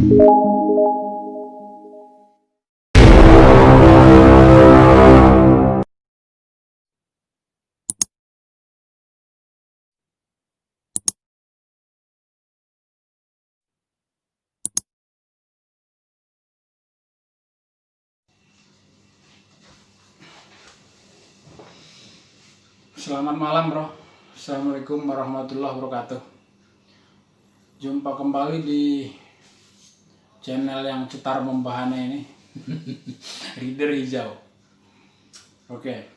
Selamat malam bro. Assalamualaikum warahmatullahi wabarakatuh. Jumpa kembali di channel yang cetar membahana ini. Reader hijau. Oke.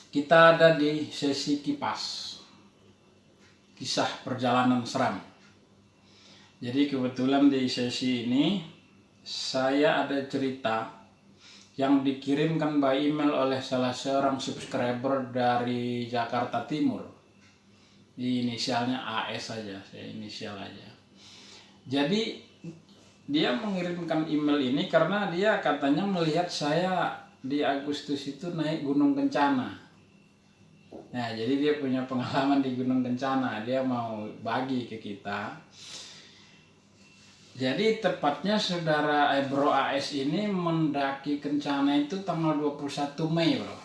Kita ada di sesi kipas. Kisah perjalanan seram. Jadi kebetulan di sesi ini saya ada cerita yang dikirimkan by email oleh salah seorang subscriber dari Jakarta Timur. Di inisialnya AS saja, saya inisial aja. Jadi dia mengirimkan email ini karena dia katanya melihat saya di Agustus itu naik Gunung Kencana. Nah, jadi dia punya pengalaman di Gunung Kencana, dia mau bagi ke kita. Jadi tepatnya saudara Bro AS ini mendaki Kencana itu tanggal 21 Mei bro.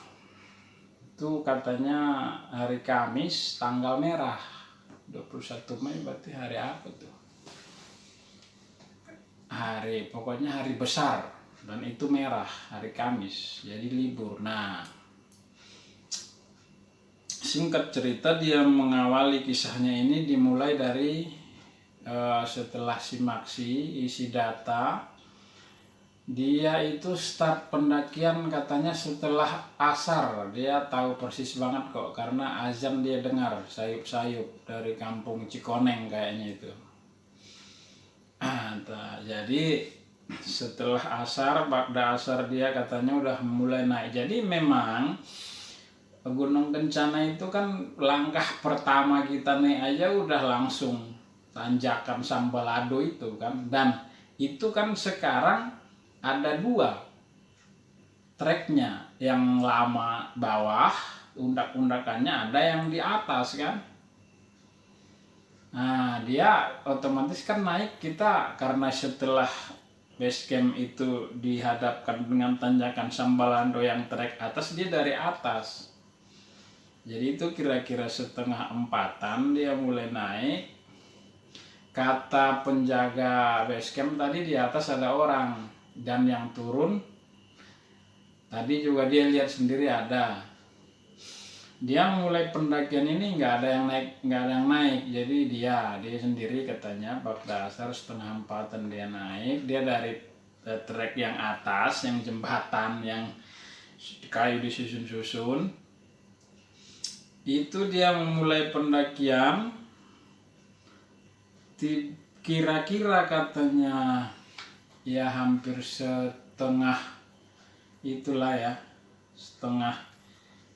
Itu katanya hari Kamis tanggal merah. 21 Mei berarti hari apa tuh? Pokoknya hari besar. Dan itu merah, hari Kamis. Jadi libur. Nah, singkat cerita dia mengawali kisahnya ini dimulai dari setelah simaksi isi data, dia itu start pendakian katanya setelah asar. Dia tahu persis banget kok karena azan dia dengar sayup-sayup dari kampung Cikoneng kayaknya itu. Jadi setelah asar, ba'da asar dia katanya udah mulai naik. Jadi memang Gunung Kencana itu kan langkah pertama kita naik aja udah langsung tanjakan Sambalado itu kan, dan itu kan sekarang ada dua treknya, yang lama bawah undak-undakannya, ada yang di atas kan. Nah dia otomatis kan naik kita karena setelah base camp itu dihadapkan dengan tanjakan Sambalado yang trek atas, dia dari atas. Jadi itu kira-kira setengah empatan dia mulai naik. Kata penjaga base camp tadi di atas ada orang, dan yang turun tadi juga dia lihat sendiri ada. Dia mulai pendakian ini nggak ada yang naik. Jadi dia sendiri katanya bak dasar setengah empatan dia naik. Dia dari trek yang atas, yang jembatan yang kayu disusun-susun. Itu dia memulai pendakian. Kira-kira katanya ya hampir setengah itulah ya, setengah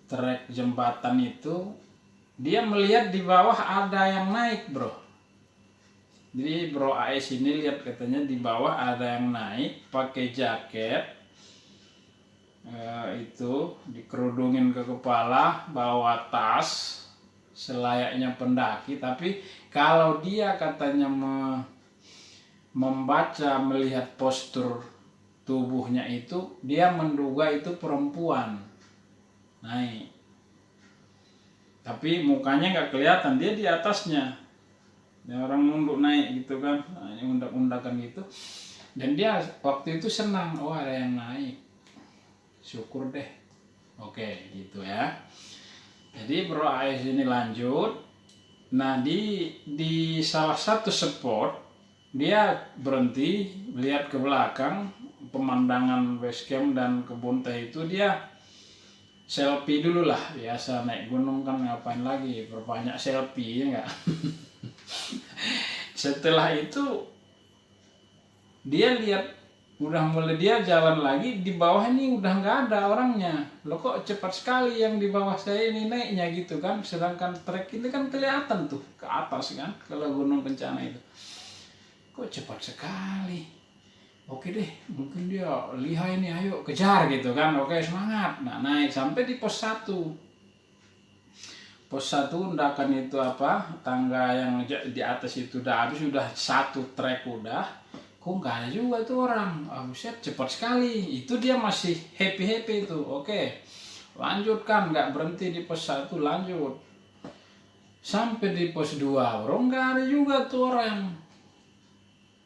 trek jembatan itu dia melihat di bawah ada yang naik bro. Jadi bro AS ini lihat katanya di bawah ada yang naik pakai jaket itu dikerudungin ke kepala, bawa tas selayaknya pendaki. Tapi kalau dia katanya membaca, melihat postur tubuhnya itu, dia menduga itu perempuan naik. Tapi mukanya nggak kelihatan, dia di atasnya. Ya, orang nunduk naik gitu kan, undak-undakan gitu. Dan dia waktu itu senang, oh ada yang naik, syukur deh. Oke gitu ya. Jadi bro AS ini lanjut. Nah di salah satu spot dia berhenti, lihat ke belakang pemandangan base camp dan kebun teh itu. Dia selfie dulu lah, biasa naik gunung kan ngapain lagi, perbanyak selfie ya enggak. Setelah itu dia lihat udah mulai, dia jalan lagi di bawah ini udah nggak ada orangnya. Loh kok cepat sekali yang di bawah saya ini naiknya gitu kan, sedangkan trek ini kan kelihatan tuh ke atas kan kalau Gunung Kencana itu. Kok cepat sekali. Oke deh, mungkin dia lihai nih, ayo kejar gitu kan. Oke semangat. Nah naik sampai di pos 1. Pos 1 undakan itu apa, tangga yang di atas itu udah habis, udah satu trek udah. kok nggak ada juga tuh orang. Buset, cepat sekali. Itu dia masih happy itu. Oke, lanjutkan, nggak berhenti di pos 1, lanjut sampai di pos 2, bro, nggak ada juga tuh orang.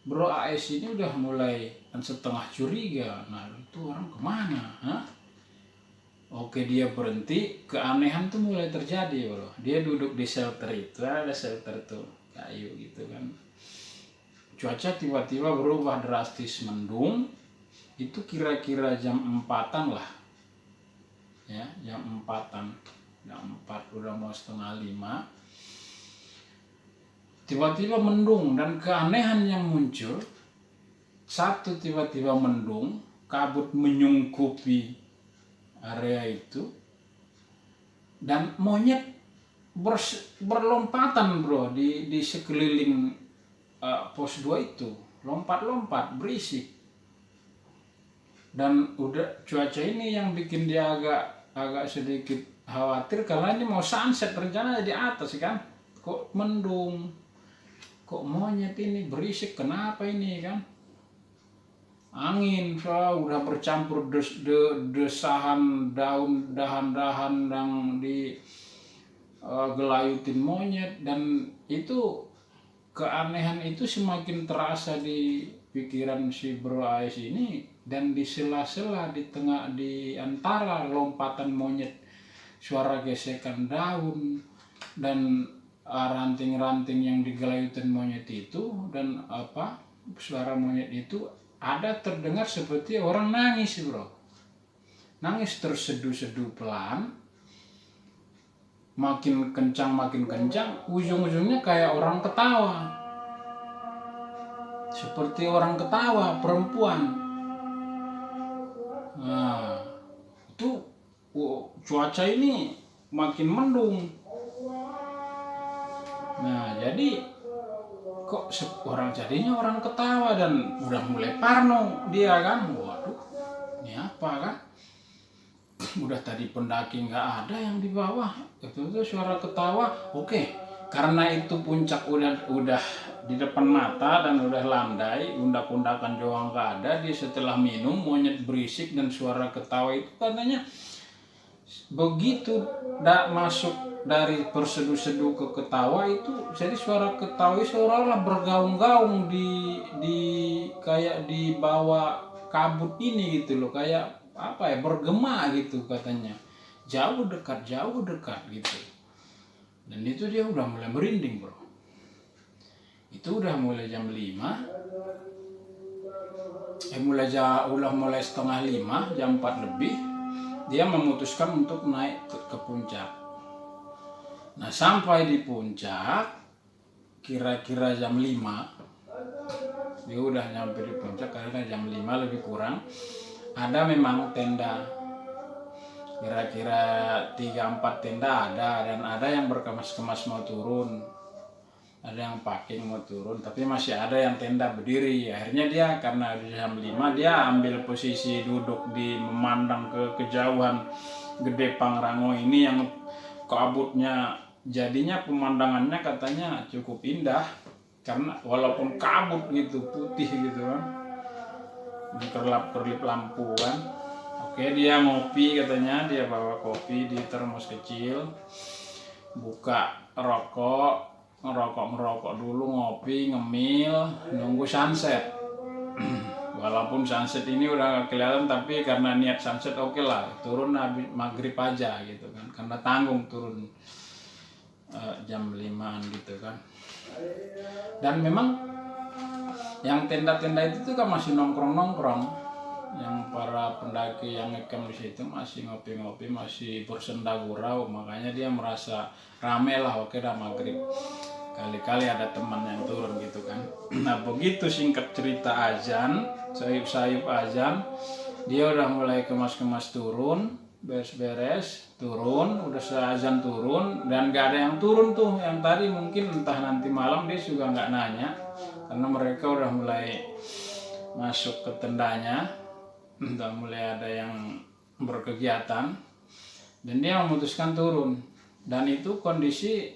Bro AS ini udah mulai setengah curiga. Nah, itu orang kemana? Hah? Oke, dia berhenti, keanehan tuh mulai terjadi, bro. Dia duduk di shelter itu, ada shelter tuh, kayu gitu kan. Cuaca tiba-tiba berubah drastis, mendung. Itu kira-kira jam 4-an lah. Ya, jam 4-an. Jam 4 udah mau setengah 5. Tiba-tiba mendung, dan keanehan yang muncul, satu, tiba-tiba mendung, kabut menyungkupi area itu, dan monyet berlompatan, bro, di sekeliling pos 2 itu, lompat-lompat berisik. Dan udah cuaca ini yang bikin dia agak sedikit khawatir, karena ini mau sunset rencananya di atas kan, kok mendung, kok monyet ini berisik, kenapa ini kan. Angin udah bercampur desahan dahan-dahan yang gelayutin monyet, dan itu keanehan itu semakin terasa di pikiran si Bro AS ini. Dan di sela-sela di antara lompatan monyet, suara gesekan daun dan ranting-ranting yang digelayutin monyet itu, dan suara monyet itu, ada terdengar seperti orang nangis, bro. Nangis terseduh-seduh pelan, makin kencang, ujung-ujungnya kayak orang ketawa. Seperti orang ketawa, perempuan. Nah, itu cuaca ini makin mendung. Nah, jadi kok jadinya orang ketawa, dan udah mulai parno dia kan. Waduh, ini apa kan? Udah tadi pendaki nggak ada yang di bawah, itu suara ketawa. Oke, karena itu puncak udah di depan mata dan udah landai, undak-undakan doang nggak ada. Dia setelah minum, monyet berisik dan suara ketawa itu katanya begitu masuk dari berseduh-seduh ke ketawa itu, jadi suara ketawa seolah-olah bergaung-gaung di kayak di bawah kabut ini gitu loh, kayak bergema gitu katanya, jauh dekat gitu. Dan itu dia udah mulai merinding, bro. Itu udah mulai jam 5, mulai setengah 5, jam 4 lebih dia memutuskan untuk naik ke puncak. Nah, sampai di puncak kira-kira jam 5, dia udah nyampe di puncak karena jam 5 lebih kurang. Ada memang tenda, kira-kira 3-4 tenda ada, dan ada yang berkemas-kemas mau turun, ada yang packing mau turun, tapi masih ada yang tenda berdiri. Akhirnya dia, karena di jam 5, dia ambil posisi duduk memandang ke kejauhan Gede Pangrango ini, yang kabutnya, jadinya pemandangannya katanya cukup indah, karena walaupun kabut gitu, putih gitu kan, dikerlap-kerlip lampu kan. Oke, dia ngopi katanya, dia bawa kopi di termos kecil, buka rokok, ngerokok dulu, ngopi, ngemil, nunggu sunset. Walaupun sunset ini udah gak kelihatan, tapi karena niat sunset, oke lah, turun habis maghrib aja gitu kan, karena tanggung turun jam 5-an gitu kan. Dan memang yang tenda-tenda itu tuh kan masih nongkrong, yang para pendaki yang ngecamp di situ masih ngopi-ngopi, masih bersenda gurau, makanya dia merasa rame lah. Oke dah, maghrib kali-kali ada teman yang turun gitu kan. Nah, begitu singkat cerita azan, sayup-sayup azan, dia udah mulai kemas-kemas turun, beres-beres turun, udah seazan turun, dan gak ada yang turun tuh. Yang tadi mungkin entah nanti malam, dia juga nggak nanya, karena mereka udah mulai masuk ke tendanya, udah mulai ada yang berkegiatan, dan dia memutuskan turun. Dan itu kondisi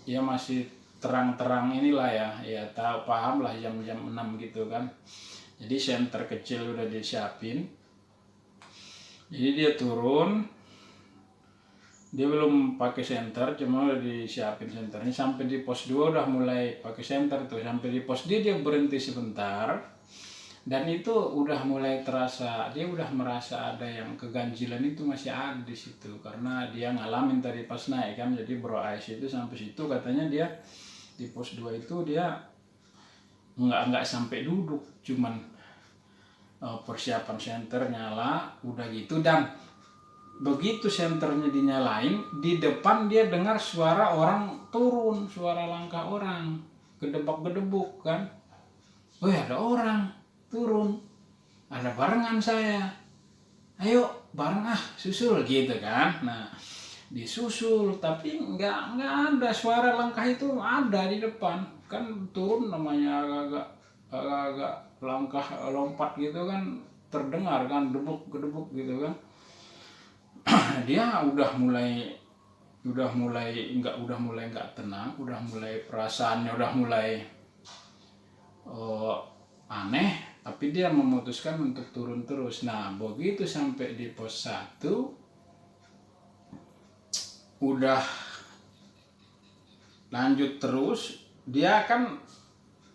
ya masih terang-terang inilah ya tahu paham lah jam-jam 6 gitu kan. Jadi senter kecil udah disiapin. Jadi dia turun, dia belum pakai senter, cuma udah disiapin senternya. Sampai di pos 2 udah mulai pakai senter tuh. Sampai di pos dia berhenti sebentar. Dan itu udah mulai terasa, dia udah merasa ada yang keganjilan itu masih ada di situ. Karena dia ngalamin tadi pas naik kan, jadi Bro Ais itu sampai situ katanya dia di pos 2 itu dia nggak sampai duduk, cuman persiapan senter nyala, udah gitu. Dan begitu senternya dinyalain, di depan dia dengar suara orang turun, suara langkah orang, gedebak-gedebuk kan. Oh ya, ada orang turun, ada barengan saya, ayo bareng susul gitu kan. Nah disusul tapi nggak ada suara langkah itu ada di depan kan. Turun namanya agak langkah lompat gitu kan, terdengar kan debuk gedebuk gitu kan. Dia udah mulai nggak tenang, udah mulai perasaannya udah mulai aneh, tapi dia memutuskan untuk turun terus. Nah begitu sampai di pos 1 udah lanjut terus, dia kan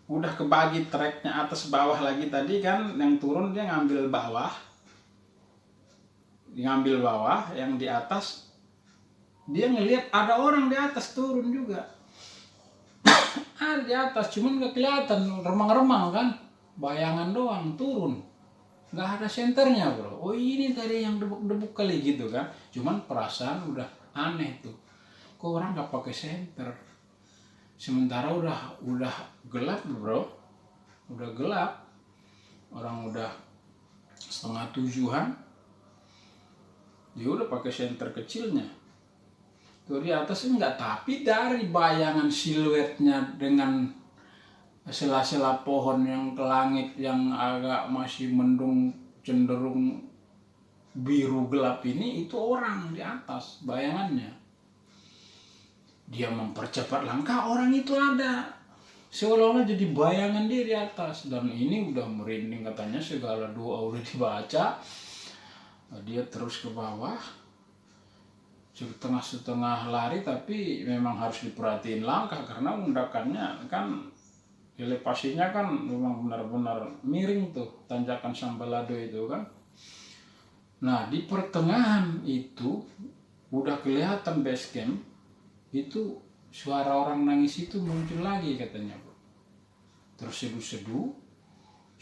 udah kebagi treknya atas bawah lagi tadi kan. Yang turun dia ngambil bawah, yang di atas dia ngelihat ada orang di atas turun juga. Di atas cuman nggak kelihatan, remang-remang kan, bayangan doang turun, nggak ada senternya bro. Oh ini tadi yang debuk-debuk kali gitu kan. Cuman perasaan udah aneh tuh, kok orang nggak pakai senter, sementara udah gelap bro, udah gelap, orang udah 6:30-an, dia udah pakai senter kecilnya tuh di atas enggak. Tapi dari bayangan siluetnya dengan sela-sela pohon yang ke langit yang agak masih mendung cenderung biru gelap ini, itu orang di atas bayangannya. Dia mempercepat langkah, orang itu ada, seolah-olah jadi bayangan dia di atas. Dan ini udah merinding katanya, segala doa udah dibaca, dia terus ke bawah setengah lari. Tapi memang harus diperhatiin langkah karena undakannya kan, elevasinya kan memang benar-benar miring tuh, tanjakan Sambalado itu kan. Nah di pertengahan itu udah kelihatan base camp itu, suara orang nangis itu muncul lagi katanya bro. Terseduh-seduh,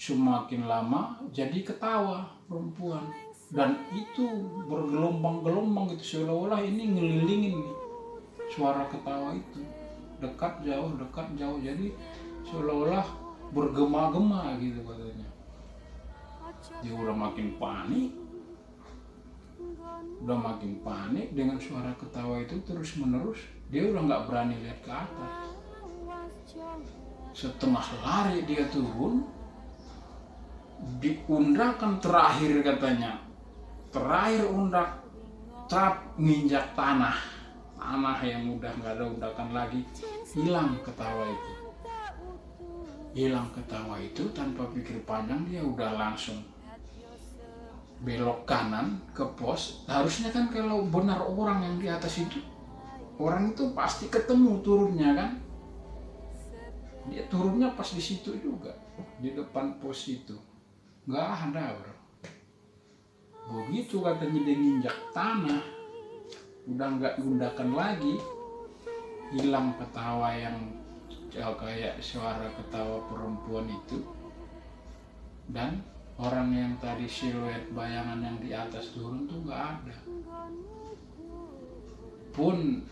semakin lama jadi ketawa perempuan, dan itu bergelombang-gelombang gitu, seolah-olah ini ngelilingin nih suara ketawa itu, dekat jauh, jadi seolah-olah bergema-gema gitu katanya. Dia udah makin panik dengan suara ketawa itu terus menerus. Dia udah nggak berani lihat ke atas. Setengah lari dia turun, di undakan terakhir katanya, terakhir undak trap nginjak tanah yang udah nggak ada undakan lagi, hilang ketawa itu. Tanpa pikir panjang dia udah langsung belok kanan ke pos. Harusnya kan kalau benar orang yang di atas itu, orang itu pasti ketemu turunnya kan. Dia turunnya pas di situ juga, di depan pos itu, nggak ada bro. Begitu katanya dia nginjak tanah, udah nggak undakan lagi, hilang ketawa yang kayak suara ketawa perempuan itu. Dan orang yang tadi siluet bayangan yang di atas turun tuh nggak ada. Pun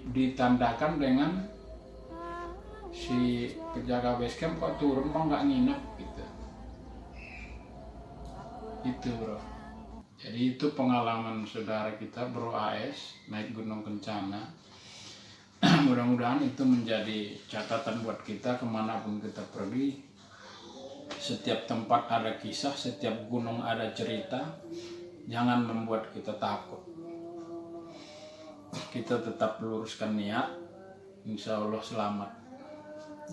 ditandakan dengan si penjaga basecamp, kok turun kok nggak nginep gitu. Itu bro. Jadi itu pengalaman saudara kita Bro AS naik Gunung Kencana. Mudah-mudahan itu menjadi catatan buat kita kemanapun kita pergi. Setiap tempat ada kisah, setiap gunung ada cerita. Jangan membuat kita takut. Kita tetap luruskan niat, insya Allah selamat.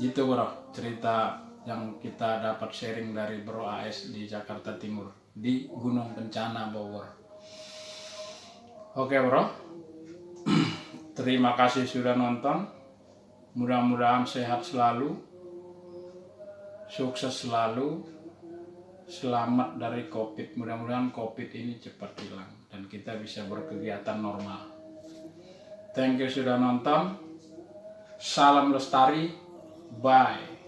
Gitu bro, cerita yang kita dapat sharing dari Bro AS di Jakarta Timur, di Gunung Kencana Bogor. Oke bro, terima kasih sudah nonton. Mudah-mudahan sehat selalu, sukses selalu, selamat dari COVID. Mudah-mudahan COVID ini cepat hilang dan kita bisa berkegiatan normal. Thank you sudah nonton. Salam lestari. Bye.